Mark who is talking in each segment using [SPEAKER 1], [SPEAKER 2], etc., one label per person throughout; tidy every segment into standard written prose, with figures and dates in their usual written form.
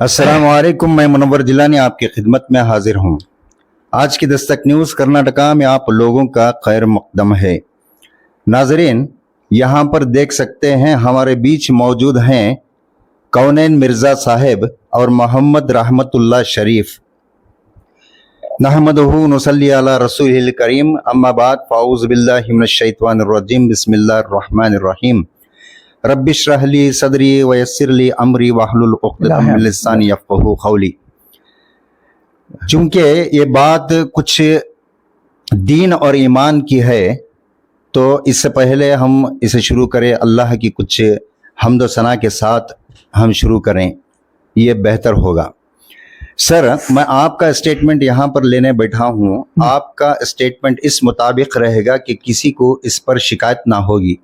[SPEAKER 1] अस्सलाम वालेकुम, मैं मुनव्वर जिलानी आपकी खिदमत में हाजिर हूँ। आज की दस्तक न्यूज़ कर्नाटका में आप लोगों का खैर मकदम है। नाजरीन, यहाँ पर देख सकते हैं हमारे बीच मौजूद हैं कौनैन मिर्ज़ा साहिब और मोहम्मद रहमतुल्लाह शरीफ। नहमदुहु नुसल्ली अला रसूलिल करीम, अम्मा बाद फ़ाऊज़ु बिल्लाहि मिनश शैतानिर रजीम, बिस्मिल्लाहिर रहमानिर रहीम। रब्बि इश्रह ली सदरी व यस्सिर ली अमरी वहलुल उक़दतम मिन लिसानी यफ़क़हू क़ौली। चूँकि ये बात कुछ दीन और ईमान की है, तो इससे पहले हम इसे शुरू करें अल्लाह की कुछ हम्द व सना के साथ हम शुरू करें, ये बेहतर होगा। सर, मैं आपका स्टेटमेंट यहाँ पर लेने बैठा हूँ। आपका स्टेटमेंट इस मुताबिक रहेगा कि किसी को इस पर शिकायत ना होगी,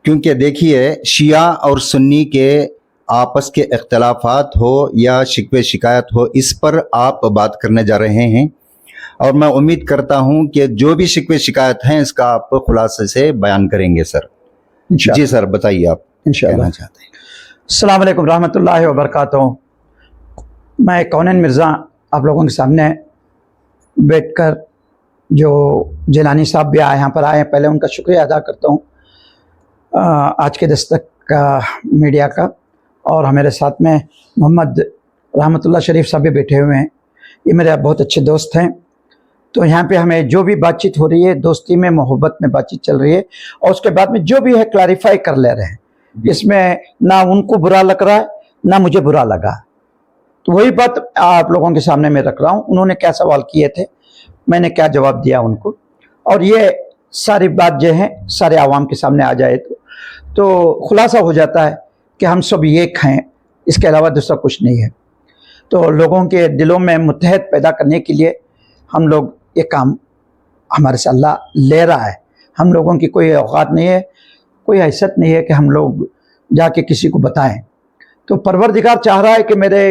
[SPEAKER 1] क्योंकि देखिए शिया और सुन्नी के आपस के इख्तलाफात हो या शिकवे शिकायत हो, इस पर आप बात करने जा रहे हैं। और मैं उम्मीद करता हूं कि जो भी शिकवे शिकायत हैं इसका आप खुलासे से बयान करेंगे सर। जी सर, बताइए आप कहना चाहते हैं।
[SPEAKER 2] अस्सलाम वालेकुम रहमतुल्लाहि व बरकातहू। मैं कौनैन मिर्ज़ा आप लोगों के सामने बैठकर, जो जिलानी साहब भी यहाँ पर आए हैं, पहले उनका शुक्रिया अदा करता हूँ आज के दस्तक का मीडिया का। और हमारे साथ में मोहम्मद रहमतुल्लाह शरीफ साहब भी बैठे हुए हैं। ये मेरे बहुत अच्छे दोस्त हैं। तो यहाँ पे हमें जो भी बातचीत हो रही है, दोस्ती में मोहब्बत में बातचीत चल रही है, और उसके बाद में जो भी है क्लैरिफाई कर ले रहे हैं। इसमें ना उनको बुरा लग रहा है ना मुझे बुरा लगा। तो वही बात आप लोगों के सामने मैं रख रहा हूँ। उन्होंने क्या सवाल किए थे, मैंने क्या जवाब दिया उनको, और ये सारी बात जो है सारे आवाम के सामने आ जाए तो खुलासा हो जाता है कि हम सब एक हैं, इसके अलावा दूसरा कुछ नहीं है। तो लोगों के दिलों में मुत्तहद पैदा करने के लिए हम लोग ये काम हमारे से अल्लाह ले रहा है। हम लोगों की कोई औकात नहीं है, कोई हैसियत नहीं है कि हम लोग जाके किसी को बताएं। तो परवरदिगार चाह रहा है कि मेरे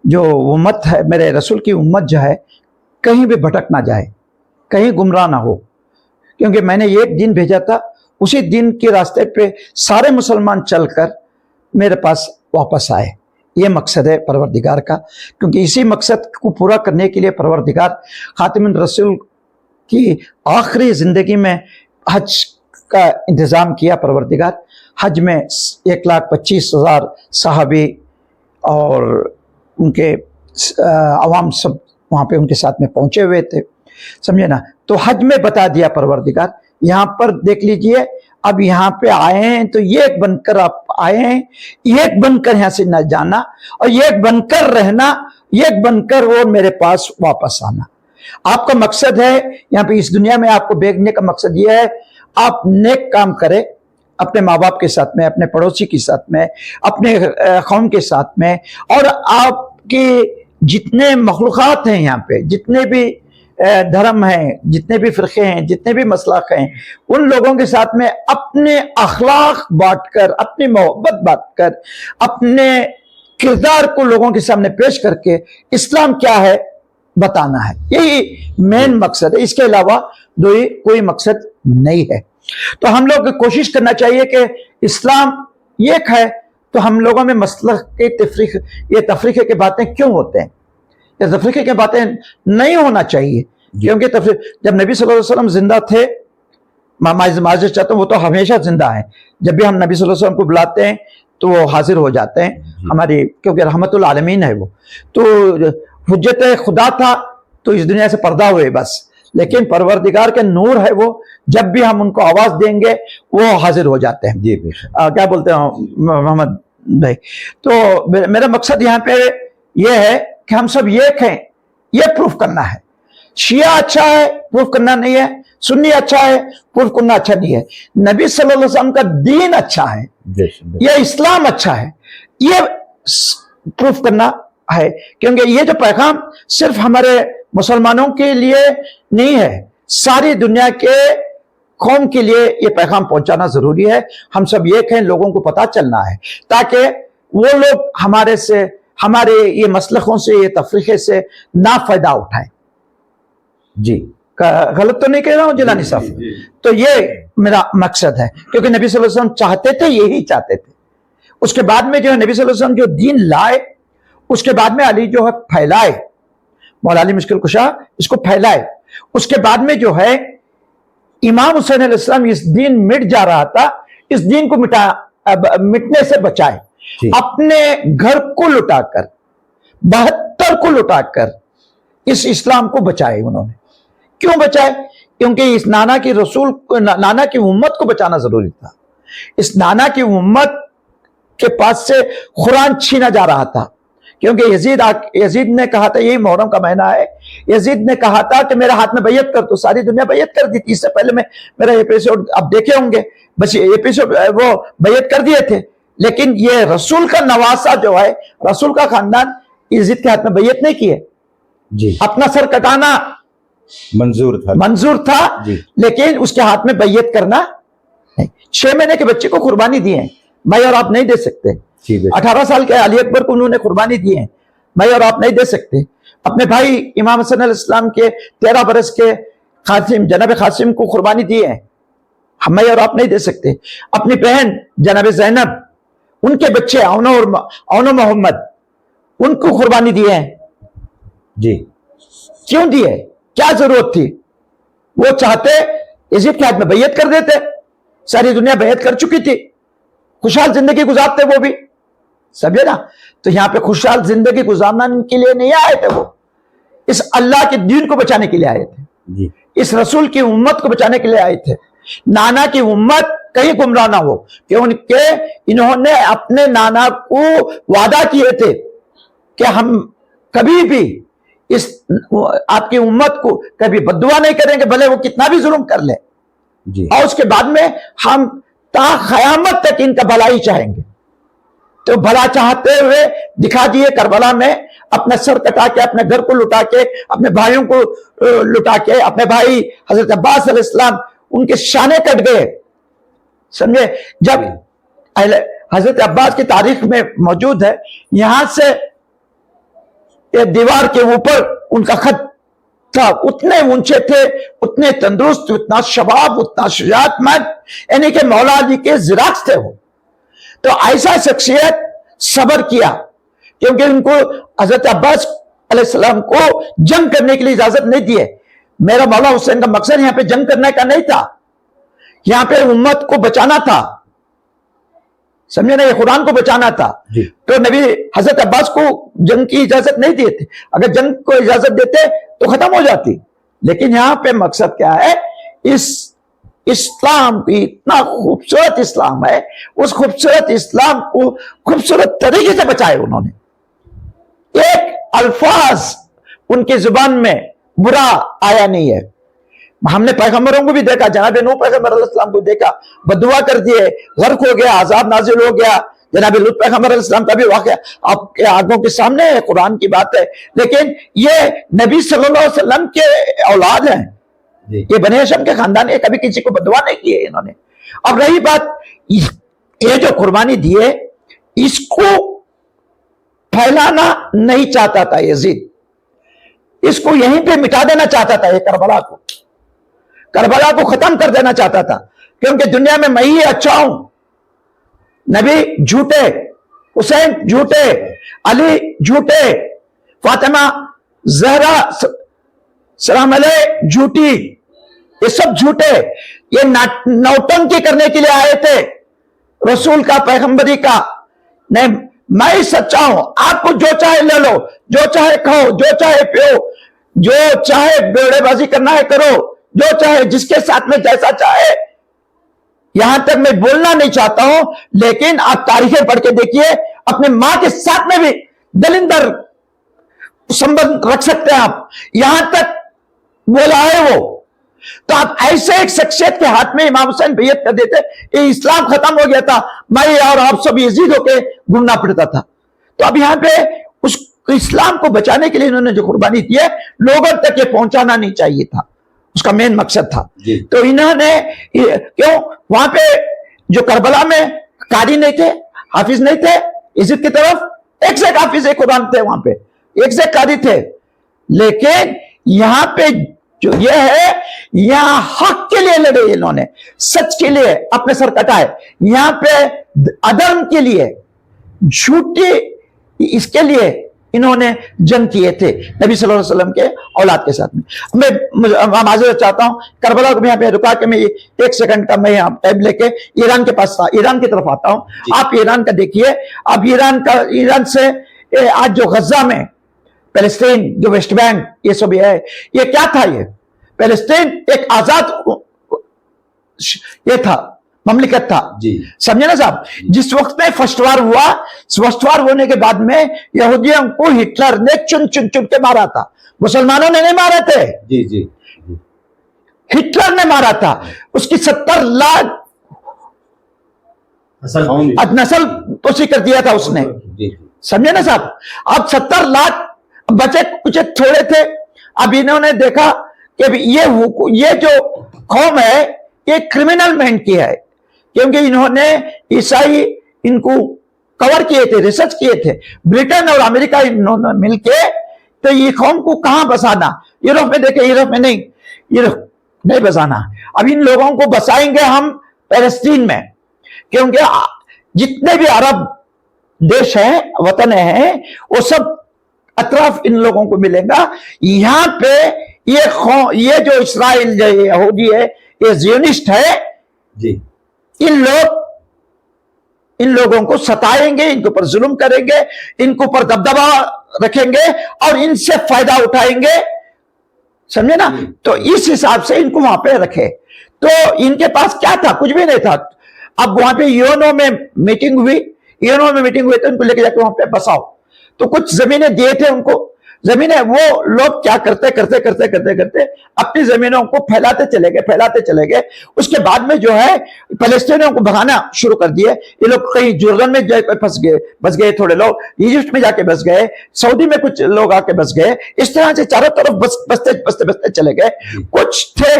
[SPEAKER 2] जो उम्मत है, मेरे रसूल की उम्मत जो है, कहीं भी भटक ना जाए, कहीं गुमराह ना हो। क्योंकि मैंने एक दिन भेजा था, उसी दिन के रास्ते पे सारे मुसलमान चलकर मेरे पास वापस आए। ये मकसद है परवरदिगार का। क्योंकि इसी मकसद को पूरा करने के लिए परवरदिगार खातिमुन रसूल की आखिरी ज़िंदगी में हज का इंतज़ाम किया। परवरदिगार हज में 1,25,000 सहाबी और उनके अवाम सब वहाँ पे उनके साथ में पहुँचे हुए थे, समझे ना। तो हज में बता दिया परवरदिगार, यहाँ पर देख लीजिए, अब यहाँ पे आए हैं तो एक बनकर आप आए हैं, एक बनकर यहाँ से न जाना और एक बनकर रहना, एक बनकर वो मेरे पास वापस आना। आपका मकसद है यहाँ पे इस दुनिया में, आपको भेजने का मकसद ये है आप नेक काम करें अपने माँ बाप के साथ में, अपने पड़ोसी के साथ में, अपने कौम के साथ में, और आपके जितने मखलूक़ात हैं यहाँ पे, जितने भी धर्म हैं, जितने भी फ़िरक़े हैं, जितने भी मसलक हैं, उन लोगों के साथ में अपने अखलाक बांटकर, अपनी मोहब्बत बांटकर, अपने किरदार को लोगों के सामने पेश करके इस्लाम क्या है बताना है। यही मेन मकसद है, इसके अलावा कोई मकसद नहीं है। तो हम लोग कोशिश करना चाहिए कि इस्लाम एक है, तो हम लोगों में मसलक के तफरीक़े की बातें क्यों होते हैं? ये तफरीक़े की बातें नहीं होना चाहिए। क्योंकि जब नबी सल्लल्लाहु अलैहि वसल्लम जिंदा थे, माज़रत चाहता हूँ, वो तो हमेशा जिंदा है। जब भी हम नबी सल्लल्लाहु अलैहि वसल्लम को बुलाते हैं तो वो हाजिर हो जाते हैं हमारी, क्योंकि रहमतुल आलमीन है वो। तो हुज्जत खुदा था तो इस दुनिया से पर्दा हुए बस, लेकिन परवरदिगार के नूर है वो, जब भी हम उनको आवाज देंगे वो हाजिर हो जाते हैं। जी क्या बोलते हैं मोहम्मद भाई? तो मेरा मकसद यहाँ पे ये है कि हम सब एक हैं, ये प्रूफ करना है। शिया अच्छा है, प्रूफ करना नहीं है। सुन्नी अच्छा है, प्रूफ करना अच्छा नहीं है। नबी सल्लल्लाहु अलैहि वसल्लम का दीन अच्छा है, ये इस्लाम अच्छा है, ये प्रूफ करना है। क्योंकि ये जो पैगाम सिर्फ हमारे मुसलमानों के लिए नहीं है, सारी दुनिया के कौम के लिए ये पैगाम पहुंचाना जरूरी है। हम सब एक हैं, लोगों को पता चलना है, ताकि वो लोग हमारे ये मसलकों से, ये तफरीक़े से ना फायदा उठाए। जी, गलत तो नहीं कह रहा हूँ जिलानी साहब? तो ये मेरा मकसद है, क्योंकि नबी सल्लल्लाहु अलैहि वसल्लम चाहते थे, यही चाहते थे। उसके बाद में जो है नबी सल्लल्लाहु अलैहि वसल्लम जो दीन लाए, اس کے بعد میں علی جو ہے پھیلائے، مولا علی مشکل کشا اس کو پھیلائے، اس کے بعد میں جو ہے امام حسین علیہ السلام اس دین مٹ جا رہا تھا، اس دین کو مٹنے سے بچائے،
[SPEAKER 1] جی
[SPEAKER 2] اپنے گھر کو لٹا کر 72 کو لٹا کر اس اسلام کو بچائے انہوں نے۔ کیوں بچائے؟ کیونکہ اس نانا کی امت کو بچانا ضروری تھا۔ اس نانا کی امت کے پاس سے قرآن چھینا جا رہا تھا، کیونکہ یزید نے کہا تھا، یہی محرم کا مہینہ ہے، یزید نے کہا تھا کہ میرے ہاتھ میں بیعت کر، تو ساری دنیا بیعت کر دی تھی۔ اس سے پہلے میں میرا ایپیسوڈ اب دیکھے ہوں گے، بس ایپیسوڈ وہ بیعت کر دیے تھے، لیکن یہ رسول کا نواسا جو ہے، رسول کا خاندان یزید کے ہاتھ میں بیعت نہیں کی ہے۔
[SPEAKER 1] جی
[SPEAKER 2] اپنا سر کٹانا منظور تھا
[SPEAKER 1] جی
[SPEAKER 2] لیکن اس کے ہاتھ میں بیعت کرنا نہیں۔ 6 مہینے کے بچے کو قربانی دیے ہیں، میں اور آپ نہیں دے سکتے۔ 18 سال کے علی اکبر کو انہوں نے قربانی دی ہے، میں اور آپ نہیں دے سکتے۔ اپنے بھائی امام حسن علیہ السلام کے 13 برس کے قاسم، جناب قاسم کو قربانی دی ہے، میں اور آپ نہیں دے سکتے۔ اپنی بہن جناب زینب، ان کے بچے اون و محمد، ان کو قربانی دی ہے۔
[SPEAKER 1] جی
[SPEAKER 2] کیوں دیے؟ کیا ضرورت تھی؟ وہ چاہتے یزید کے ہاتھ میں بیعت کر دیتے، ساری دنیا بیعت کر چکی تھی، خوشحال زندگی گزارتے وہ بھی، سمجھے نا؟ تو یہاں پہ خوشحال زندگی گزارنا کے لیے نہیں آئے تھے، وہ اس اللہ کے دین کو بچانے کے لیے آئے تھے،
[SPEAKER 1] جی
[SPEAKER 2] اس رسول کی امت کو بچانے کے لیے آئے تھے۔ نانا کی امت کہیں گمراہ نہ ہو، کیونکہ انہوں نے اپنے نانا کو وعدہ کیے تھے کہ ہم کبھی بھی اس آپ کی امت کو کبھی بددعا نہیں کریں گے، بھلے وہ کتنا بھی ظلم کر لے،
[SPEAKER 1] جی
[SPEAKER 2] اور اس کے بعد میں ہم تا قیامت تک ان کا بھلا ہی چاہیں گے۔ تو بھلا چاہتے ہوئے دکھا دیے کربلا میں، اپنا سر کٹا کے، اپنے گھر کو لٹا کے، اپنے بھائیوں کو لٹا کے، اپنے بھائی حضرت عباس علیہ السلام ان کے شانے کٹ گئے، سمجھے؟ جب حضرت عباس کی تاریخ میں موجود ہے، یہاں سے دیوار کے اوپر ان کا خط تھا، اتنے اونچے تھے، اتنے تندرست، اتنا شباب، اتنا شجاعت مند، یعنی کہ مولا علی کے زراعت تھے وہ۔ تو ایسا شخصیت صبر کیا، کیونکہ ان کو حضرت عباس علیہ السلام کو جنگ کرنے کے لیے اجازت نہیں دی ہے۔ میرا مولا حسین کا مقصد یہاں پہ جنگ کرنے کا نہیں تھا، یہاں پہ امت کو بچانا تھا، سمجھے نا؟ یہ قرآن کو بچانا تھا۔
[SPEAKER 1] جی
[SPEAKER 2] تو نبی حضرت عباس کو جنگ کی اجازت نہیں دیے تھے، اگر جنگ کو اجازت دیتے تو ختم ہو جاتی، لیکن یہاں پہ مقصد کیا ہے؟ اس اسلام کی اتنا خوبصورت اسلام ہے، اس خوبصورت اسلام کو خوبصورت طریقے سے بچائے انہوں نے۔ ایک الفاظ ان کی زبان میں برا آیا نہیں ہے۔ ہم نے پیغمبروں کو بھی دیکھا، جناب نوح پیغمبر علیہ السلام کو دیکھا، بددعا کر دیے، غرق ہو گیا، عذاب نازل ہو گیا۔ جناب لوط پیغمبر علیہ السلام کا بھی واقعہ آپ کے آنکھوں کے سامنے ہے، قرآن کی بات ہے، لیکن یہ نبی صلی اللہ علیہ وسلم کے اولاد ہیں،
[SPEAKER 1] جی
[SPEAKER 2] یہ بنی ہاشم کے خاندان ہے، کبھی کسی کو بددعا نہیں کی ہے انہوں نے۔ اب رہی بات یہ جو قربانی دیے، اس کو پھیلانا نہیں چاہتا تھا یزید، اس کو یہیں پہ مٹا دینا چاہتا تھا، یہ کربلا کو ختم کر دینا چاہتا تھا، کیونکہ دنیا میں ہی اچھا ہوں۔ نبی جھوٹے، حسین جھوٹے، علی جھوٹے، فاطمہ زہرا سلام علیہ جھوٹی، یہ سب جھوٹے، یہ نوٹنکی کرنے کے لیے آئے تھے رسول کا، پیغمبری کا۔ نہیں، میں ہی سچا ہوں، آپ کو جو چاہے لے لو، جو چاہے کھاؤ، جو چاہے پیو، جو چاہے بیڑے بازی کرنا ہے کرو، جو چاہے جس کے ساتھ میں جیسا چاہے۔ یہاں تک میں بولنا نہیں چاہتا ہوں، لیکن آپ تاریخیں پڑھ کے دیکھیے، اپنے ماں کے ساتھ میں بھی دلندر سمبند رکھ سکتے ہیں آپ، یہاں تک بولا ہے وہ۔ تو آپ ایسے ایک شخصیت کے ہاتھ میں امام حسین بیعت کر دیتے، یہ اسلام ختم ہو گیا تھا، میں اور آپ سب یزید ہو کے گھومنا پڑتا تھا۔ تو اب یہاں پہ اس اسلام کو بچانے کے لیے انہوں نے جو قربانی دی ہے، لوگوں تک یہ پہنچانا نہیں چاہیے تھا، اس کا مین مقصد تھا۔
[SPEAKER 1] جی
[SPEAKER 2] تو انہوں نے کیوں وہاں پہ جو کربلا میں قاری نہیں تھے، حافظ نہیں تھے، یزید کی طرف ایک سے ایک حافظ قرآن تھے، وہاں پہ ایک سے ایک قاری تھے، لیکن یہاں پہ جو یہ ہے، یہاں حق کے لیے لڑے انہوں نے، سچ کے لیے اپنے سر کٹائے، یہاں پہ عدم کے لیے، جھوٹی اس کے لیے انہوں نے جنگ کیے تھے نبی صلی اللہ علیہ وسلم کے اولاد کے ساتھ میں معذرت چاہتا ہوں، کربلا کو میں یہاں پہ رکا کے میں ایک سیکنڈ کا میں یہاں ٹائم لے کے ایران کے پاس تھا، ایران کی طرف آتا ہوں. آپ ایران کا دیکھیے، اب ایران سے آج جو غزہ میں فلسطین، جو ویسٹ بینک، یہ سب ہے، یہ کیا تھا؟ یہ فلسطین ایک آزاد یہ تھا، مملکت تھا. سمجھے نا صاحب؟ جس وقت میں فرسٹ وار ہوا، فرسٹ وار ہونے کے بعد میں یہودیوں کو ہٹلر نے چن کے مارا تھا. مسلمانوں نے نہیں مارے تھے، ہٹلر نے مارا تھا. اس کی 70 لاکھ نسل توسی کر دیا تھا اس نے. سمجھے نا صاحب؟ اب 70 لاکھ بچے کچھ تھوڑے تھے. اب انہوں نے دیکھا کہ یہ جو قوم ہے یہ کرمنل مائنڈ کی ہے، کیونکہ انہوں نے عیسائی ان کو کور کیے تھے، ریسرچ کیے تھے. برٹن اور امریکہ انہوں نے مل کے تو یہ قوم کو کہاں بسانا؟ یورپ میں دیکھیں، یورپ میں نہیں بسانا. اب ان لوگوں کو بسائیں گے ہم فلسطین میں، کیونکہ جتنے بھی عرب دیش ہیں، وطن ہیں، وہ سب اطراف ان لوگوں کو ملے گا. یہاں پہ یہ جو اسرائیل جو یہودی ہے، یہ زیونسٹ ہے، ان لوگوں کو ستائیں گے، ان کے اوپر ظلم کریں گے، ان کے اوپر دبدبا رکھیں گے اور ان سے فائدہ اٹھائیں گے. سمجھے نا؟ تو اس حساب سے ان کو وہاں پہ رکھے. تو ان کے پاس کیا تھا؟ کچھ بھی نہیں تھا. اب وہاں پہ یونو میں میٹنگ ہوئی تو ان کو لے کے جا کے وہاں پہ بساؤ. تو کچھ زمینیں دیے تھے ان کو، زمینیں وہ لوگ کیا کرتے اپنی زمینوں کو پھیلاتے چلے گئے. اس کے بعد میں جو ہے فلسطینیوں کو بھگانا شروع کر دیے. یہ لوگ کہیں جردن میں جا کے بس گئے، تھوڑے لوگ ایجپٹ میں جا کے بس گئے، سعودی میں کچھ لوگ آ کے بس گئے. اس طرح سے چاروں طرف بستے چلے گئے. کچھ تھے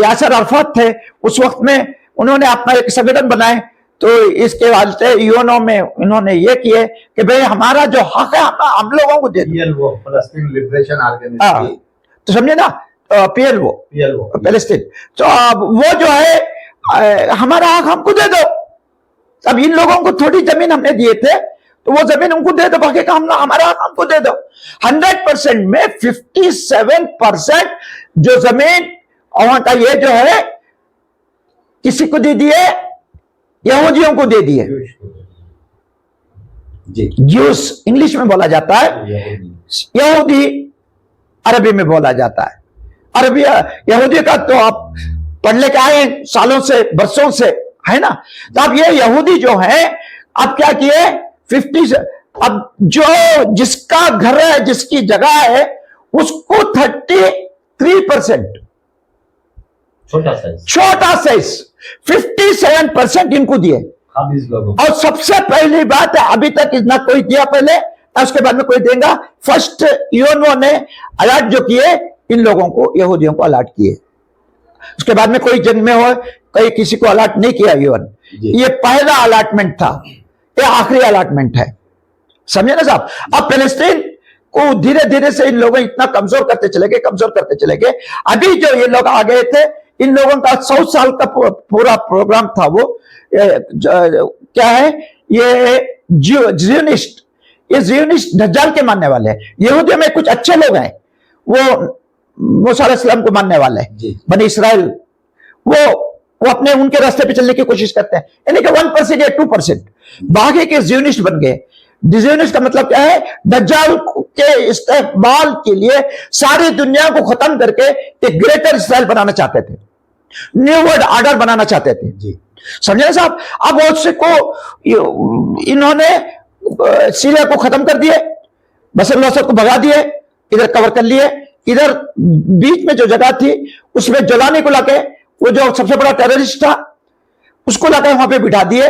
[SPEAKER 2] یاسر عرفات تھے، اس وقت میں انہوں نے اپنا ایک سنگھن بنائے. تو اس کے واسطے یونو میں انہوں نے یہ کیے کہ بھئی ہمارا جو حق ہے ہم لوگوں کو دے دو.
[SPEAKER 3] فلسطین لبریشن آرگنائزیشن،
[SPEAKER 2] تو سمجھے نا، PLO فلسطین. تو وہ جو ہے ہمارا حق ہم کو دے دو. اب ان لوگوں کو تھوڑی زمین ہم نے دیے تھے تو وہ زمین ان کو دے دو، باقی کا ہمارا حق ہم کو دے دو. 100% میں 57% جو زمین وہاں کا یہ جو ہے کسی کو دے دیے؟ یہودیوں کو دے دیے. جیوس انگلش میں بولا جاتا ہے، یہودی عربی میں بولا جاتا ہے. عربی یہودی کا تو آپ پڑھ لے کے آئے سالوں سے، برسوں سے، ہے نا. تو اب یہ یہودی جو ہے اب کیا کیے؟ 50 سے اب جو جس کا گھر ہے، جس کی جگہ ہے، اس کو 33% چھوٹا سائز 57% ان کو دیے. اور سب سے پہلی بات ہے، ابھی تک نہ کوئی دیا پہلے، اس کے بعد میں کوئی دے گا. فرسٹ یونو نے الاٹ جو کیے ان لوگوں کو، یہودیوں کو الاٹ کیے. اس کے بعد میں کوئی جنگ میں ہو کوئی کسی کو الاٹ نہیں کیا. یہ پہلا الاٹمنٹ تھا، یہ آخری الاٹمنٹ ہے. سمجھے نا صاحب؟ اب فلسطین کو دھیرے دھیرے سے ان لوگوں اتنا کمزور کرتے چلے گئے. ابھی جو یہ لوگ آ گئے تھے، ان لوگوں کا 100 سال کا پورا پروگرام تھا. وہ کیا ہے؟ یہ زیونسٹ دجال کے ماننے والے ہیں. یہودیوں میں کچھ اچھے لوگ ہیں، وہ موسیٰ علیہ السلام کو ماننے والے ہیں، بنی اسرائیل. وہ اپنے ان کے راستے پہ چلنے کی کوشش کرتے ہیں، یعنی کہ 1% یا 2%. باقی کے زیونسٹ بن گئے. زیونسٹ کا مطلب کیا ہے؟ دجال کے استقبال کے لیے ساری دنیا کو ختم کر کے ایک گریٹر اسرائیل بنانا چاہتے تھے، نیو ورلڈ آرڈر بنانا چاہتے تھے. سمجھے صاحب؟ اب اس کو انہوں نے سیریا کو ختم کر دیے، بشر الاسد کو بھگا دیے، ادھر کور کر لیے. ادھر بیچ میں جو جگہ تھی اس میں جولانی کو لا کے، وہ جو سب سے بڑا ٹیررسٹ تھا، اس کو لا کے وہاں پہ بٹھا دیے،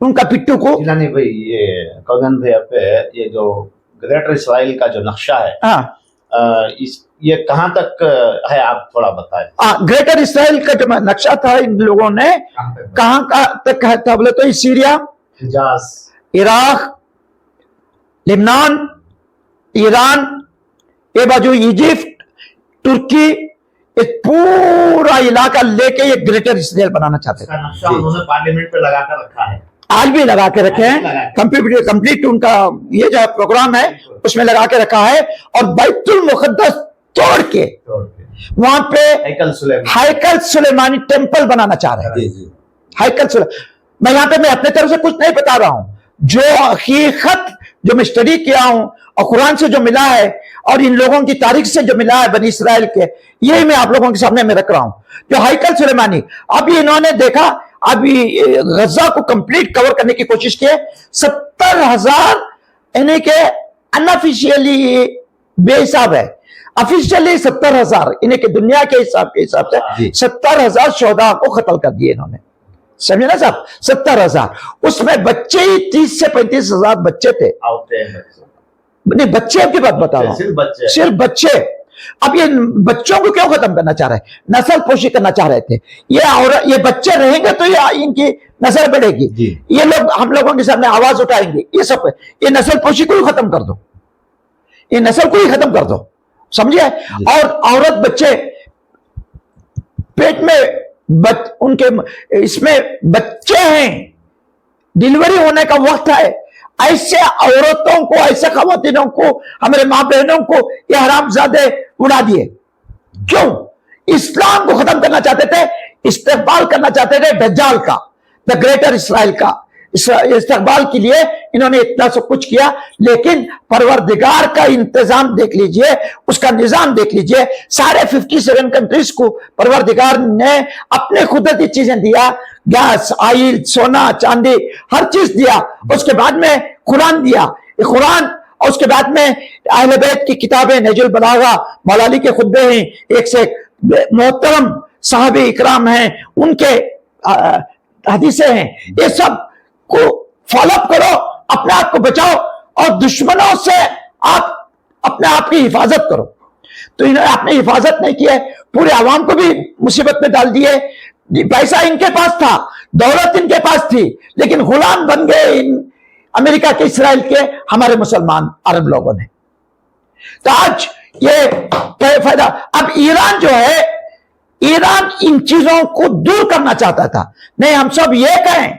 [SPEAKER 2] ان کا پٹو کو.
[SPEAKER 3] جیلانی بھائی، یہ کوزن بھائی پہ یہ جو گریٹر اسرائیل کا جو نقشہ ہے، یہ کہاں تک ہے؟ آپ تھوڑا بتائیں.
[SPEAKER 2] گریٹر اسرائیل کا جو نقشہ تھا ان لوگوں نے کہاں تک ہے بولے تو سیریا،
[SPEAKER 3] حجاز،
[SPEAKER 2] عراق، لبنان، ایران، یہ باجو ایجپٹ، ترکی، ایک پورا علاقہ لے کے یہ گریٹر اسرائیل بنانا چاہتے
[SPEAKER 3] تھے. نقشہ انہوں نے پارلیمنٹ پہ لگا کر رکھا ہے.
[SPEAKER 2] آج بھی لگا کے رکھے ہیں, کمپلیٹ ان کا یہ جو پروگرام ہے اس میں لگا کے رکھا ہے. اور بیت المقدس توڑ کے وہاں پہ ہیکل سلیمانی ٹیمپل بنانا چاہ رہے ہیں. ہیکل سلیمانی, میں یہاں پہ میں اپنے طرف سے کچھ نہیں بتا رہا ہوں, جو حقیقت جو میں اسٹڈی کیا ہوں اور قرآن سے جو ملا ہے اور ان لوگوں کی تاریخ سے جو ملا ہے بنی اسرائیل کے, یہی میں آپ لوگوں کے سامنے میں رکھ رہا ہوں. جو ہیکل سلیمانی ابھی انہوں نے دیکھا, ابھی غزہ کو کمپلیٹ کور کرنے کی کوشش کی, 70,000 یعنی کہ انافیشیلی بے حساب ہے, افیشیلی 70,000 یعنی کہ دنیا کے حساب سے 70,000 شہداء کو قتل کر دیے انہوں نے. سمجھے نا صاحب, 70,000. اس میں بچے ہی 30 سے 35,000 بچے تھے. نہیں, بچے کی بات بتا رہا ہوں, صرف بچے. اب یہ بچوں کو کیوں ختم کرنا چاہ رہے ہیں؟ نسل پوشی کرنا چاہ رہے تھے. یہ بچے رہیں گے تو ان کی نسل بڑھے گی. یہ لوگ ہم لوگوں کے سامنے آواز اٹھائیں گے, یہ نسل پوشی کو ہی ختم کر دو, یہ نسل کو ہی ختم کر دو, سمجھے. اور عورت بچے پیٹ میں ان کے اس میں بچے ہیں, ڈیلیوری ہونے کا وقت ہے. ایسے عورتوں کو, ایسے خواتینوں کو, ہمارے ماں بہنوں کو یہ حرام زادے اڑا دیے. کیوں؟ اسلام کو ختم کرنا چاہتے تھے, استقبال کرنا چاہتے تھے دجال کا, دا گریٹر اسرائیل کا. استقبال کے لیے انہوں نے اتنا سب کچھ کیا, لیکن پروردگار کا انتظام دیکھ لیجئے, اس کا نظام دیکھ لیجئے. سارے 57 کنٹریز کو پروردگار نے اپنے قدرتی چیزیں دیا, گیس, آئل, سونا, چاندی, ہر چیز دیا. اس کے بعد میں قرآن دیا, قرآن, اور اس کے بعد میں اہل بیت کی کتابیں, نہج البلاغہ, مولا علی کے خطبے ہیں, ایک سے محترم صحابہ اکرام ہیں, ان کے حدیثیں ہیں. یہ سب کو فالو اپ کرو, اپنے آپ کو بچاؤ, اور دشمنوں سے آپ اپنے آپ کی حفاظت کرو. تو انہوں نے اپنی حفاظت نہیں کی ہے, پورے عوام کو بھی مصیبت میں ڈال دیے. پیسہ ان کے پاس تھا, دولت ان کے پاس تھی, لیکن غلام بن گئے ان امریکہ کے, اسرائیل کے, ہمارے مسلمان عرب لوگوں نے. تو آج یہ فائدہ. اب ایران جو ہے, ایران ان چیزوں کو دور کرنا چاہتا تھا. نہیں, ہم سب یہ کہیں,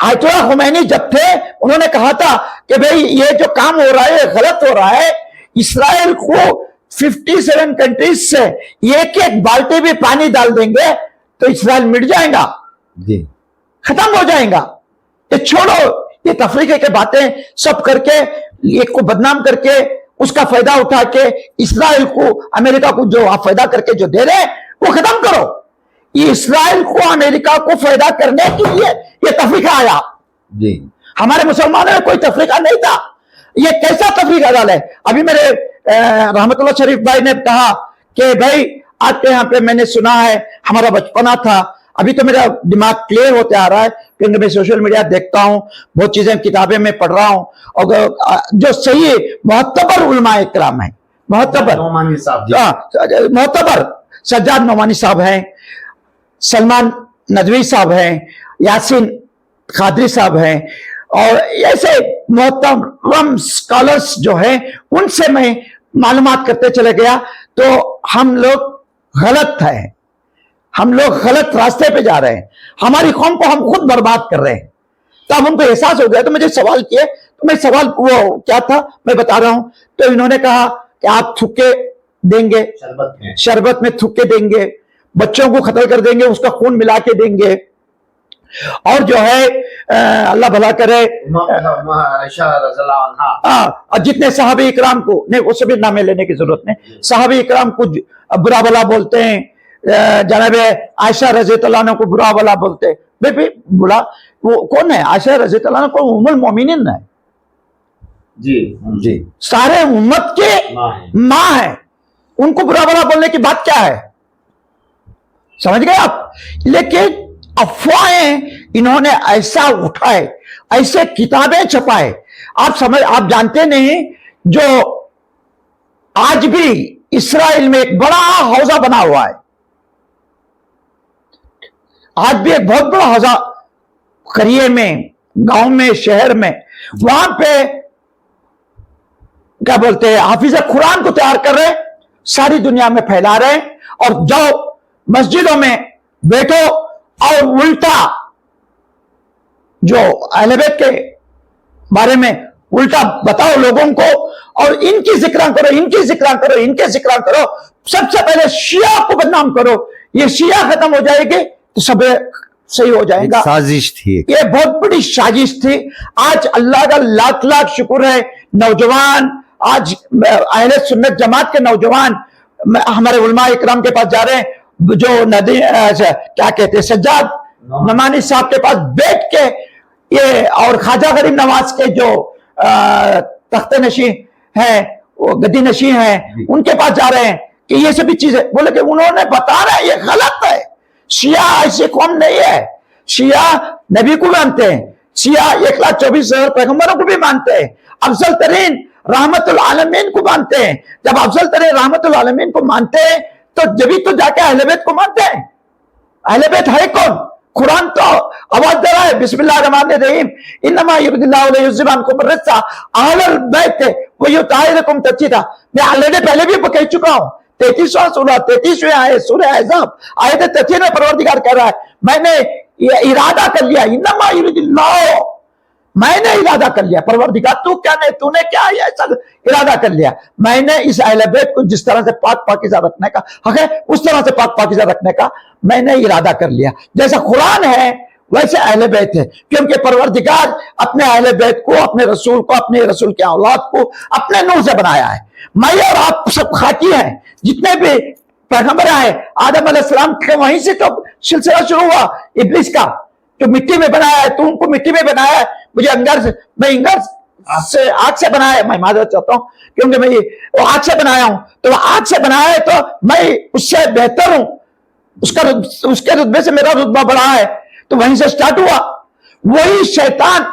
[SPEAKER 2] آیت اللہ خمینی جب تھے انہوں نے کہا تھا کہ بھئی یہ جو کام ہو رہا ہے غلط ہو رہا ہے. اسرائیل کو 57 کنٹریز سے ایک بالٹی بھی پانی ڈال دیں گے تو اسرائیل مٹ جائے گا, ختم ہو جائے گا. یہ چھوڑو, یہ تفریقے کے باتیں سب کر کے, ایک کو بدنام کر کے, اس کا فائدہ اٹھا کے اسرائیل کو, امریکہ کو جو آپ فائدہ کر کے جو دے رہے ہیں وہ ختم کرو. یہ اسرائیل کو, امریکہ کو فائدہ کرنے کے لیے یہ تفریقہ آیا. ہمارے مسلمانوں میں کوئی تفریقہ نہیں تھا. یہ کیسا تفریقہ ڈالا ہے؟ ابھی میرے رحمت اللہ شریف بھائی نے کہا کہ بھائی آج کے یہاں پہ میں نے سنا ہے, ہمارا بچپنا تھا. ابھی تو میرا دماغ کلیئر ہوتے آ رہا ہے, کیونکہ میں سوشل میڈیا دیکھتا ہوں, بہت چیزیں کتابیں میں پڑھ رہا ہوں, اور جو صحیح معتبر علماء اکرام ہیں, معتبر سجاد نعمانی صاحب ہیں, سلمان ندوی صاحب ہیں, یاسین قادری صاحب ہیں, اور ایسے محترم سکالرز جو ہیں, ان سے میں معلومات کرتے چلے گیا. تو ہم لوگ غلط ہیں, ہم لوگ غلط راستے پہ جا رہے ہیں, ہماری قوم کو ہم خود برباد کر رہے ہیں. تو اب ان کو احساس ہو گیا, تو مجھے سوال کیے, تو میں سوال وہ کیا تھا میں بتا رہا ہوں. تو انہوں نے کہا کہ آپ تھکے دیں گے, شربت میں تھکے دیں گے, بچوں کو قتل کر دیں گے, اس کا خون ملا کے دیں گے, اور جو ہے اللہ بھلا کرے جتنے صحابہ اکرام کو, نہیں وہ سبھی نامے لینے کی ضرورت نہیں, صحابہ اکرام کو برا بھلا بولتے ہیں, جناب عائشہ رضی اللہ عنہ کو برا بھلا بولتے ہیں. بھئی بلا وہ کون ہے؟ عائشہ رضی اللہ عنہ کو ام المومنین ہے, جی سارے امت کے ماں ہے, ان کو برا بھلا بولنے کی بات کیا ہے؟ سمجھ گئے آپ؟ لیکن افواہیں انہوں نے ایسا اٹھائے, ایسے کتابیں چھپائے, آپ جانتے نہیں, جو آج بھی اسرائیل میں ایک بڑا حوضہ بنا ہوا ہے, آج بھی ایک بہت بڑا حوضہ قریے میں, گاؤں میں, شہر میں, وہاں پہ کیا بولتے ہیں حافظ قرآن کو تیار کر رہے, ساری دنیا میں پھیلا رہے, اور جاؤ مسجدوں میں بیٹھو اور الٹا जो अहले बैत के बारे में उल्टा बताओ लोगों को, और इनकी जिक्र करो, इनकी जिक्र करो, इनके जिक्र करो, सबसे पहले शिया को बदनाम करो। ये शिया खत्म हो जाएगी तो सब सही हो जाएगा।
[SPEAKER 1] साजिश थी।
[SPEAKER 2] ये बहुत बड़ी साजिश थी। आज अल्लाह का लाख लाख शुक्र है, नौजवान आज अहले सुन्नत जमात के नौजवान हमारे उलमा इकराम के पास जा रहे हैं, जो नदी क्या कहते हैं सज्जाद नमानी साहब के पास बैठ के ये, और ख्वाजा गरीब नवाज के जो तख्त नशी है, वो गद्दी नशी है, उनके पास जा रहे हैं कि ये सभी चीजें, बोले कि उन्होंने बताना है ये गलत है। शिया ऐसी कौम नहीं है। शिया नबी को मानते हैं, शिया 1,24,000 पैगंबरों को भी मानते हैं, अफजल तरीन रहमतुल आलमीन को मानते हैं। जब अफजल तरीन रहमतुल आलमीन को मानते हैं तो जब तो जाके अहले बैत को मानते हैं। अहले बैत है कौन? कुरान तो आवाज दे रहा है, बिस्मिल्लाहिर्रहमानिर्रहीम, इन्नमा युरिदुल्लाहु लियुज़हिबा अन्कुम अर्रिज्सा अहलल बैत व युताहिरकुम तत्हीरा। मैं ऑलरेडी पहले भी कह चुका हूं, 33वां सूरा 33वें आयत सूरह अहज़ाब आयत 33 में परवरदिगार कह रहा है, मैंने ये इरादा कर लिया, इन्नमा युरिदुल्लाह, मैंने इरादा कर लिया। परवरदिगार तू क्या नहीं, तूने क्या ऐसा इरादा कर लिया? मैंने इस अहले बैत को जिस तरह से पाक पाकीज़ा रखने का हक है, उस तरह से पाक पाकीज़ा रखने का मैंने इरादा कर लिया। जैसा कुरान है वैसे अहले बैत है, क्योंकि परवरदिगार अपने अहले बैत को, अपने रसूल को, अपने रसूल के औलाद को अपने नूर से बनाया है। मैं और आप सब खाकी हैं, जितने भी पैगंबर आए आदम अलैहिस्सलाम के, वहीं से तो सिलसिला शुरू हुआ इब्लीस का, जो मिट्टी में बनाया है, तू उनको मिट्टी में बनाया है, मुझे अंगार से, मैं इंगार से आग से बनाया है, मैं माजरत चाहता हूं क्योंकि मैं वो आग से बनाया हूं, तो आग से बनाया है तो मैं उससे बेहतर हूं, उसके रुतबे से मेरा रुतबा बढ़ा है, तो वहीं से स्टार्ट हुआ। वही शैतान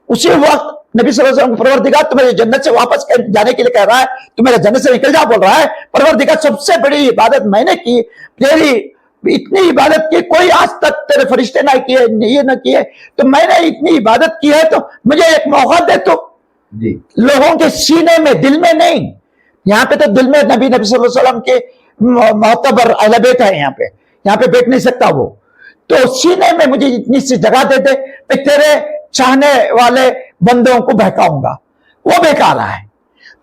[SPEAKER 2] उसी वक्त नबी सल्लल्लाहु अलैहि वसल्लम को परवरदिगार तुम्हें जन्नत से वापस जाने के लिए कह रहा है, तू मेरे जन्नत से निकल जा बोल रहा है। परवरदिगार सबसे बड़ी इबादत मैंने की, तेरी इतनी इबादत की कोई आज तक तेरे फरिश्ते ना किए, ये ना किए, तो मैंने इतनी इबादत की है तो मुझे एक मौका दे। तो लोगों के सीने में, दिल में नहीं, यहाँ पे तो दिल में नबी सल्लल्लाहु अलैहि वसल्लम के मोतबर अहले बैत है, यहाँ पे बैठ नहीं सकता वो, तो सीने में मुझे इतनी सी जगह दे दे, मैं तेरे चाहने वाले बंदों को बहकाऊंगा। वो बहका रहा है,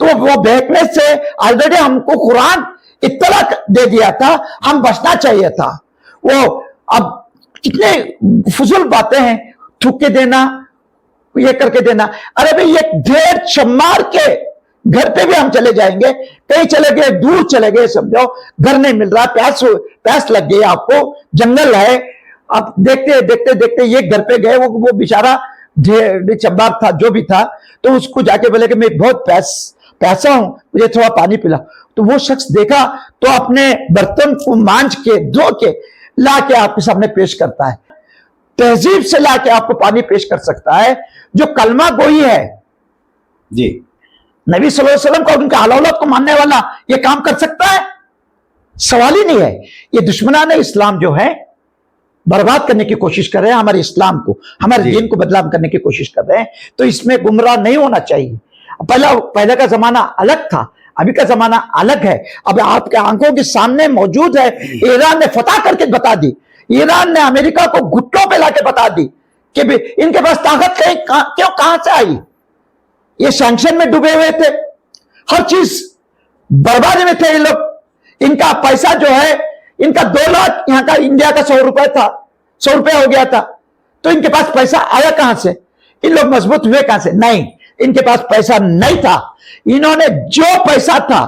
[SPEAKER 2] तो वो बहकने से ऑलरेडी हमको कुरान इत्तला दे दिया था, हम बचना चाहिए था। वो अब कितने फजूल बातें हैं, थूक के देना, ये करके देना। अरे भाई ये ढेर चमार के घर पे भी हम चले जाएंगे, कहीं चले गए, दूर चले गए, समझो घर नहीं मिल रहा, प्यास लग गई आपको, जंगल है, अब देखते देखते देखते ये घर पे गए, वो बेचारा चमार था जो भी था, तो उसको जाके बोले कि मैं बहुत प्यासा हूं, मुझे थोड़ा पानी पिला। तो वो शख्स देखा तो अपने बर्तन को मांझ के धो के ला के आपके सामने पेश करता है, तहजीब से ला के आपको पानी पेश कर सकता है। जो कलमा गोई है
[SPEAKER 1] जी,
[SPEAKER 2] नबी सल्लल्लाहु अलैहि वसल्लम को, उनके औलाद को मानने वाला ये काम कर सकता है? सवाल ही नहीं है। ये दुश्मनान इस्लाम जो है बर्बाद करने की कोशिश कर रहे हैं, हमारे इस्लाम को, हमारे दीन को बदनाम करने की कोशिश कर रहे हैं, तो इसमें गुमराह नहीं होना चाहिए। पहले का जमाना अलग था, अभी का जमाना अलग है। अब आपके आंखों के सामने मौजूद है, ईरान ने फतह करके बता दी, ईरान ने अमेरिका को घुटनों पे लाके बता दी कि इनके पास ताकत कहां से आई। ये सैंक्शन में डूबे हुए थे, हर चीज बर्बादी में थे ये लोग। इनका पैसा जो है, इनका 2 लाख यहाँ का इंडिया का 100 रुपए था, 100 रुपए हो गया था, तो इनके पास पैसा आया कहां से? इन लोग मजबूत हुए कहां से? नहीं, इनके पास पैसा नहीं था। इन्होंने जो पैसा था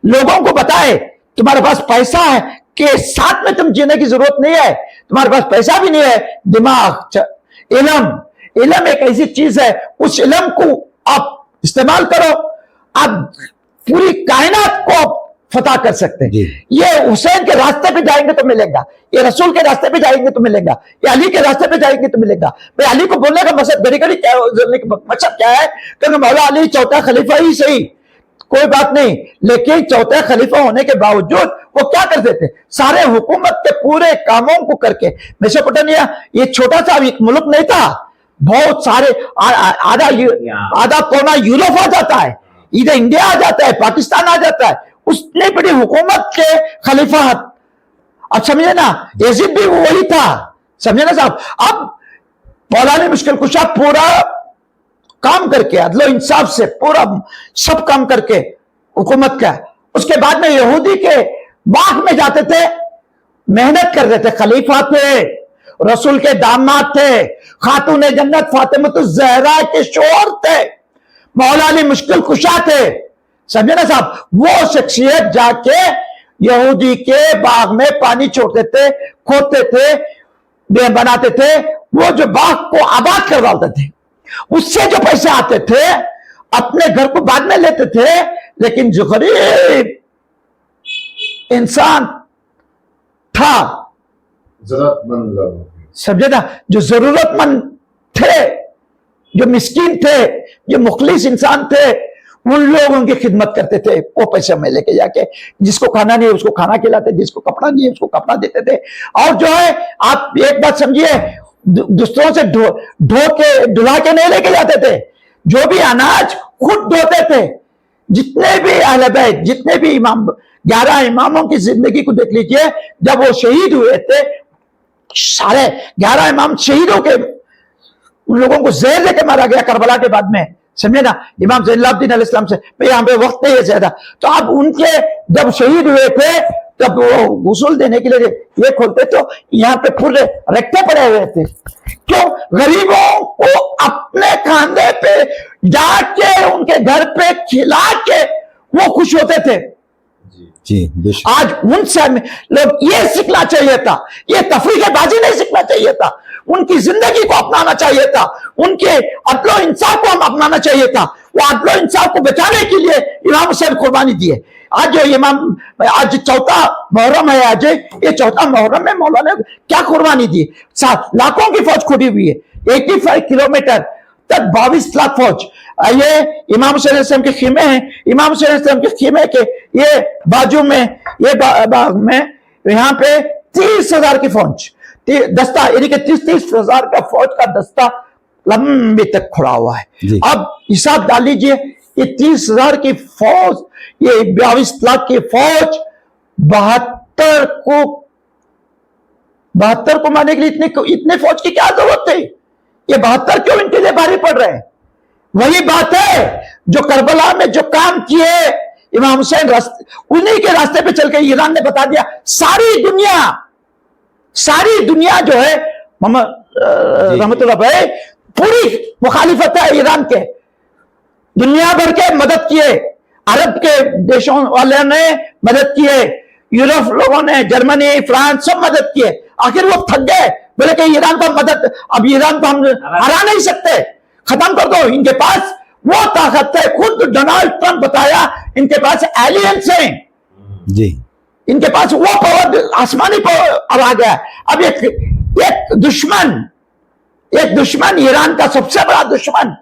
[SPEAKER 2] लोगों को बताए, तुम्हारे पास पैसा है के साथ में तुम जीने की जरूरत नहीं है, तुम्हारे पास पैसा भी नहीं है, दिमाग, इल्म एक ऐसी चीज है, उस इल्म को आप इस्तेमाल करो, आप पूरी कायनात को फतह कर सकते हैं। ये हुसैन के रास्ते पे जाएंगे तो मिलेगा, ये रसूल के रास्ते पे जाएंगे तो मिलेगा, ये अली के रास्ते पे जाएंगे तो मिलेगा। भाई अली को बोलने का मकसद घड़ी घड़ी क्या मतलब क्या है? क्योंकि मौला अली चौथा खलीफा ही सही, कोई बात नहीं, लेकिन चौथा खलीफा होने के बावजूद वो क्या करते थे? सारे हुकूमत के पूरे कामों को करके, मेसोपोटामिया ये छोटा सा एक मुल्क नहीं था, बहुत सारे आधा कोना यूरोप आ जाता है, इधर इंडिया आ जाता है, पाकिस्तान आ जाता है, उसने बड़ी हुकूमत के खलीफा। अब समझे ना, यजीद भी वही था, समझे ना साहब। अब मौला ने मुश्किल कुशा पूरा काम करके अदलो इंसाफ से पूरा सब काम करके हुकूमत का, उसके बाद में यहूदी के बाग में जाते थे, मेहनत करते थे। खलीफा थे, रसूल के दामाद थे, खातून जन्नत फातिमतुज ज़हरा के शोहर थे, मौला अली मुश्किल कुशा थे, समझे ना साहब। वो शख्सियत जाके यहूदी के बाग में पानी छोड़ते थे, खोदते थे, बनाते थे, वो जो बाग को आबाद कर डालते थे, उससे जो पैसे आते थे अपने घर को बाद में लेते थे। लेकिन जो गरीब इंसान था,
[SPEAKER 3] जरूरतमंद लोग,
[SPEAKER 2] समझे ना, जो जरूरतमंद थे, जो मिस्कीन थे, जो मुखलिस इंसान थे, उन लोगों की खिदमत करते थे। वो पैसे में लेके जाके जिसको खाना नहीं है उसको खाना खिलाते, जिसको कपड़ा नहीं है उसको कपड़ा देते थे। और जो है आप एक बात समझिए, दूसरों से ढो के धुला के नहीं लेके जाते थे, जो भी अनाज खुद ढोते थे। जितने भी अहले बैत, जितने भी इमाम, 11 इमामों की जिंदगी को देख लीजिए, जब वो शहीद हुए थे, सारे 11 इमाम शहीदों के, उन लोगों को जहर देके मारा गया करबला के बाद में, समझे ना, इमाम ज़ैनुलब्दीन अलैहिस्सलाम से। यहाँ पे वक्त नहीं है ज्यादा, तो अब उनके जब शहीद हुए थे तब वो गुस्ल देने के लिए ये खोलते तो यहाँ पे पूरे रखते पड़े हुए थे। क्यों? गरीबों को अपने खांधे पे डाल के उनके घर पे खिला के वो खुश होते थे।
[SPEAKER 1] जी बेशक।
[SPEAKER 2] आज उनसे लोग ये सीखना चाहिए था, ये तफरीक़बाजी नहीं सीखना चाहिए था, उनकी जिंदगी को अपनाना चाहिए था, उनके अदलो इंसाफ को हम अपनाना चाहिए था। वो अदलो इंसाफ को बचाने के लिए इमाम हुसैन कुर्बानी दिए। आज जो इमाम, आज चौथा मुहर्रम है, आज ये चौथा मुहर्रम में मौलाना ने क्या कुर्बानी दी? 7 लाखों की फौज खुदी हुई है, 85 किलोमीटर तक 22 लाख फौज। ये इमाम हुसैन अलैहिस्सलाम के खीमे हैं, इमाम हुसैन अलैहिस्सलाम के खीमे के ये बाजू में, ये बाग में, यहाँ पे 30,000 की फौज, दस्ता, यानी कि 30,000 का फौज का दस्ता लंबे तक खड़ा हुआ है। अब हिसाब डाल लीजिए, ये 30,000 की फौज, ये 22 लाख की फौज, 72 को मारने के लिए इतने फौज की क्या जरूरत थी? ये 72 क्यों इनके लिए भारी पड़ रहे हैं? वही बात है जो करबला में जो काम किए इमाम हुसैन, उन्हीं के रास्ते पे चल के ईरान ने बता दिया, सारी दुनिया जो है मोहम्मद रहमतुल्लाह भाई पूरी मुखालिफत है ईरान के। दुनिया भर के मदद किए, अरब के देशों वाले ने मदद किए, यूरोप लोगों ने, जर्मनी, फ्रांस, सब मदद किए। आखिर वो थक गए, बोले कि ईरान को मदद, अब ईरान को हम हरा नहीं सकते, खत्म कर दो। इनके पास वो ताकत है, खुद डोनाल्ड ट्रंप बताया इनके पास एलियंस हैं
[SPEAKER 1] जी, इनके पास वो पावर, आसमानी पावर आ गया। अब एक दुश्मन ईरान का सबसे बड़ा दुश्मन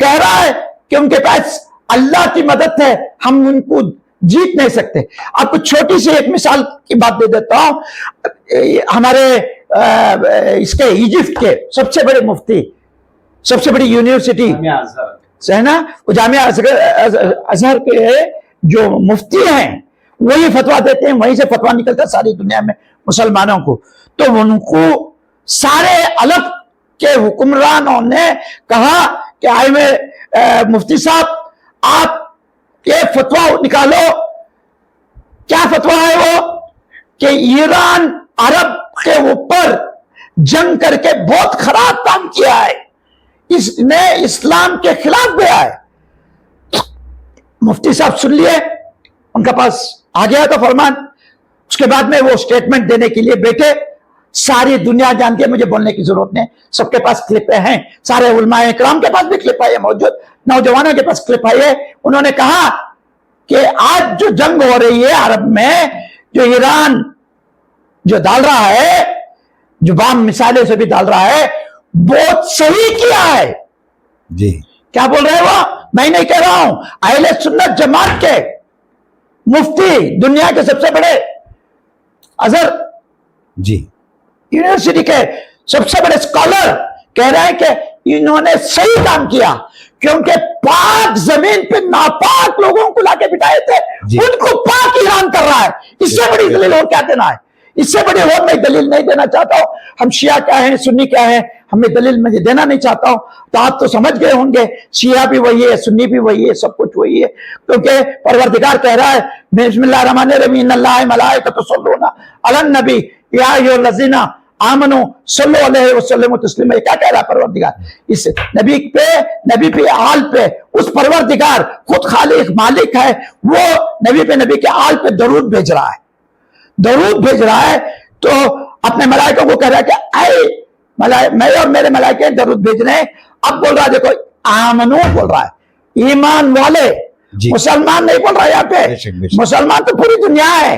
[SPEAKER 1] कह रहा है कि उनके पास अल्लाह की मदद है, हम उनको जीत नहीं सकते। आपको छोटी सी एक मिसाल की बात दे देता हूं। हमारे इसके इजिप्ट के सबसे बड़े मुफ्ती, सबसे बड़ी यूनिवर्सिटी है ना, वो जामिया अजहर के जो मुफ्ती हैं, वही फतवा देते हैं, वहीं से फतवा निकलता है सारी दुनिया में मुसलमानों को। तो उनको सारे अलग के हुक्मरानों ने कहा कि आए में मुफ्ती साहब आप ये फतवा निकालो। क्या फतवा है वो? कि ईरान अरब के ऊपर जंग करके बहुत खराब काम किया है, इसने इस्लाम के खिलाफ गया है। मुफ्ती साहब सुन लिए, उनके पास आ गया था फरमान। उसके बाद में वो स्टेटमेंट देने के लिए बैठे। सारी दुनिया जानती है, मुझे बोलने की जरूरत नहीं, सबके पास क्लिपें हैं, सारे उलमाए इकराम के पास भी क्लिप है मौजूद, नौजवानों के पास क्लिप है। उन्होंने कहा कि आज जो जंग हो रही है अरब में, जो ईरान जो डाल रहा है, जो बाम मिसाइलें से भी डाल रहा है, बहुत सही किया है जी। क्या बोल रहे हैं वो? मैं नहीं कह रहा हूं, अहले सुन्नत जमात के मुफ्ती, दुनिया के सबसे बड़े अजहर जी यूनिवर्सिटी के सबसे बड़े स्कॉलर कह रहे हैं कि इन्होंने सही काम किया, क्योंकि पाक जमीन पे नापाक लोगों को लाके बिठाए थे, उनको पाक ईरान कर रहा है। इससे बड़ी दलील और क्या देना है?
[SPEAKER 2] इससे बड़ी और मैं दलील नहीं देना चाहता हूँ। हम शिया क्या है, सुन्नी क्या है, हमें दलील में देना नहीं चाहता हूँ। तो आप तो समझ गए होंगे, शिया भी वही है, सुन्नी भी वही है, सब कुछ वही है, क्योंकि परवरदिगार कह रहा है बिस्मिल्लाहिर्रहमानिर्रहीम इन्नल्लाह मलाइकतहु युसल्लूना अलन नबी या अय्युहल्लज़ीना आमनू सल्लु अलैहि वसल्लम तस्लीमा। क्या कह रहा है परवरदिगार? इस नबी पे आल पे उस परवरदिगार खुद खालिक मालिक है, वो नबी के आल पे दरूद भेज रहा है, दरूद भेज रहा है। तो अपने मलाइकों को कह रहा है कि मैं और मेरे मलाइके दरूद भेज रहे हैं। अब बोल रहा है, देखो आमनू बोल रहा है, ईमान वाले, मुसलमान नहीं बोल रहा है यहाँ पे। मुसलमान तो पूरी दुनिया है,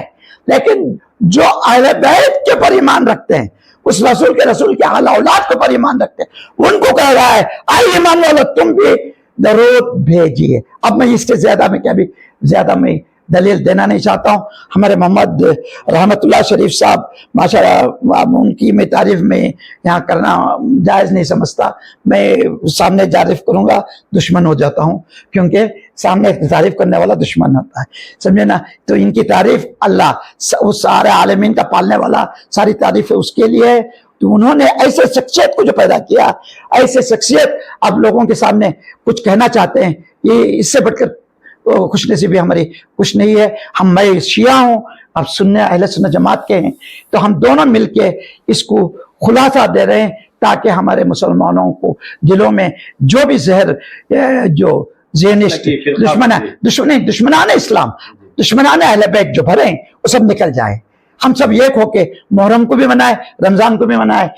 [SPEAKER 2] लेकिन जो अहले बैत के पर ईमान रखते हैं, उस रसूल के आला औलाद के पर ईमान रखते हैं, उनको कह रहा है आई ईमान वालों तुम भी दरूद भेजिए। अब मैं इसके ज्यादा मैं दलील देना नहीं चाहता हूँ। हमारे मोहम्मद रहमतुल्लाह शरीफ साहब माशाअल्लाह, उनकी मैं तारीफ में यहाँ करना जायज़ नहीं समझता। मैं सामने तारीफ करूँगा दुश्मन हो जाता हूँ, क्योंकि सामने तारीफ करने वाला दुश्मन होता है, समझे ना। तो इनकी तारीफ अल्लाह उस सारे आलमीन का पालने वाला, सारी तारीफ उसके लिए है। तो उन्होंने ऐसे शख्सियत को जो पैदा किया, ऐसे शख्सियत अब लोगों के सामने कुछ कहना चाहते हैं, ये इससे बढ़कर खुशनसीबी हमारी कुछ नहीं है। मैं शिया हूँ, अब सुन्नी अहले सुन्नत जमात के हैं, तो हम दोनों मिलके इसको खुलासा दे रहे हैं, ताकि हमारे मुसलमानों को दिलों में जो भी जहर, जो ज़हनिस्ट दुश्मनाने इस्लाम, दुश्मनाने अहले बैत जो भरे हैं, वो सब निकल जाए। हम सब एक होके मुहर्रम को भी मनाए, रमजान को भी मनाए,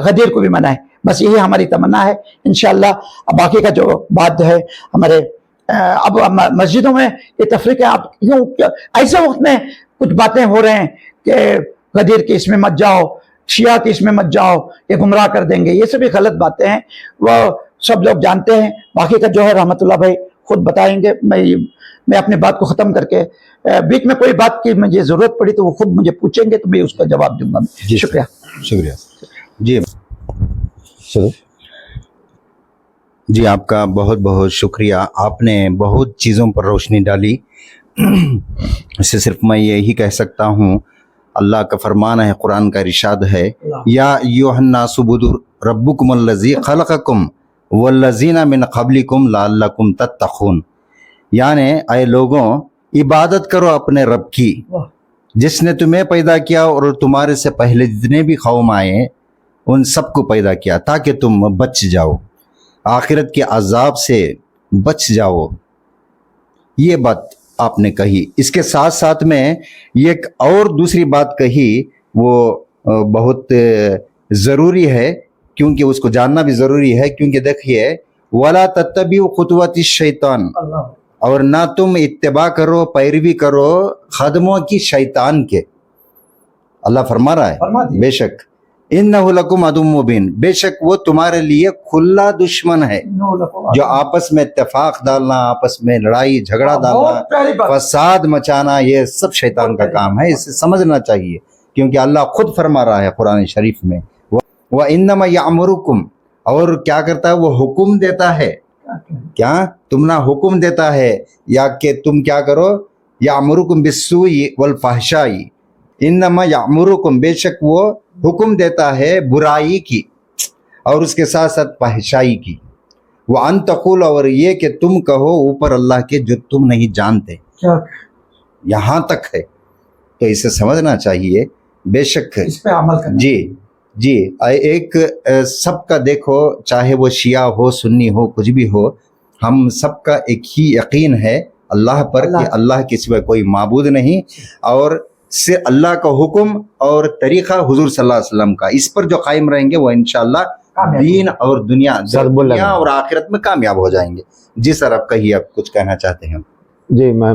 [SPEAKER 2] गदीर को भी मनाए, बस यही हमारी तमन्ना है। इंशाअल्लाह अब बाकी का जो बात है हमारे अब मस्जिदों में ये तफरीक है, आप क्यों ऐसे वक्त में कुछ बातें हो रहे हैं कि गदीर के इसमें मत जाओ, शिया के इसमें मत जाओ, ये गुमराह कर देंगे, ये सभी गलत बातें हैं, वो सब लोग जानते हैं। बाकी का जो है रहमतुल्लाह भाई खुद बताएंगे। मैं अपनी बात को ख़त्म करके बीच में कोई बात की मुझे ज़रूरत पड़ी तो वो खुद मुझे पूछेंगे, तो मैं उसका जवाब दूंगा। शुक्रिया
[SPEAKER 1] जी जी, आपका बहुत बहुत शुक्रिया। आपने बहुत चीज़ों पर रोशनी डाली। इससे सिर्फ मैं यही कह सकता हूँ, अल्लाह का फरमान है, कुरान का इरशाद है, या अय्युहन्नासु उ'बुदू रब्बकुमुल्लज़ी खलक़कुम वल्लज़ीना मिन क़ब्लिकुम लअल्लकुम तत्तक़ून। यानी ऐ लोगों, इबादत करो अपने रब की, जिसने तुम्हें पैदा किया और तुम्हारे से पहले जितने भी कौम आए उन सबको पैदा किया, ताकि तुम बच जाओ, आखिरत के अजाब से बच जाओ। ये बात आपने कही। इसके साथ साथ में ये एक और दूसरी बात कही, वो बहुत ज़रूरी है, क्योंकि उसको जानना भी ज़रूरी है। क्योंकि देखिए, वला तत्तबिउ खुतवति शैतान, और ना तुम इत्तिबा करो, पैरवी करो खदमों की शैतान के। अल्लाह फरमा रहा है, बेशक इन्नहु लकुम अदुव्वुम मुबीन, बेशक वो तुम्हारे लिए खुला दुश्मन है। जो आपस में इत्तेफाक डालना, आपस में लड़ाई झगड़ा डालना, फसाद मचाना, ये सब शैतान का काम है। इसे समझना चाहिए, क्योंकि अल्लाह खुद फरमा रहा है कुरान शरीफ में, वह इन्नमा यअमुरुकुम, और क्या करता है, वो हुक्म देता है। क्या तुम ना हुक्म देता है या कि तुम क्या करो, यअमुरुकुम बिस्सूई वल फहशाई, इन्नमा यअमुरुकुम, बेशक वो हुक्म देता है बुराई की और उसके साथ साथ फहशाई की। वह अन तक़ूल, और ये कि तुम कहो ऊपर अल्लाह के जो तुम नहीं जानते, यहाँ तक है। तो इसे समझना चाहिए, बेशक
[SPEAKER 2] इस पे अमल करना।
[SPEAKER 1] जी एक सबका देखो, चाहे वो शिया हो, सुन्नी हो, कुछ भी हो, हम सबका एक ही यकीन है अल्लाह पर, कि अल्लाह के सिवा कोई माबूद नहीं, और से अल्लाह का हुक्म और तरीक़ा हुजूर सल्लल्लाहु अलैहि वसल्लम का, इस पर जो कायम रहेंगे वो इंशाअल्लाह दीन और दुनिया और आखिरत में कामयाब हो जाएंगे। जी सर, आप कहिए, आप कुछ कहना चाहते हैं?
[SPEAKER 4] जी, मैं